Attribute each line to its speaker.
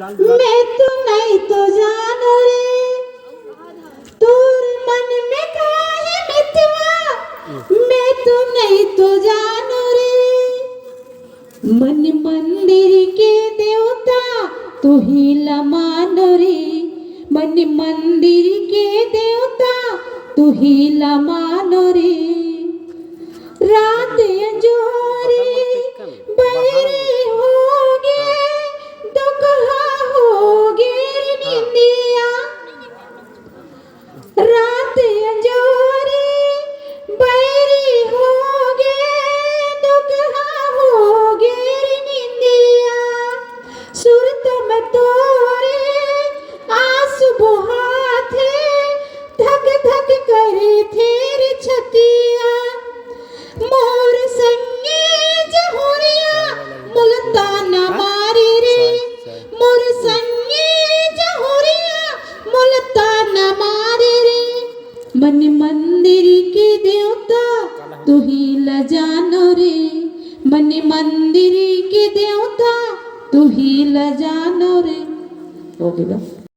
Speaker 1: मैं तो नहीं तो जानो रे तोर मन में काहे मितवा मैं तो नहीं तो जानो रे मन मंदिर के देवता तू ही लमानो रे मन मंदिर के देवता तू ही लमानो रे रात अंजोरी बहरी होगे दुखहा होगे निंदिया रात अंजोरी बहरी होगे दुखहा होगे निंदिया सुरत में तोरे आंसू बहाते धक धक करे तेरी छतिया मोर संगे जहुरिया मुल्ताना मारी रे मोर संगे जहुरिया मुल्ताना मारी रे मन मंदिर के देवता तू ही ल जानो रे मन मंदिर के देवता तू ही ल जानो रे हो गया।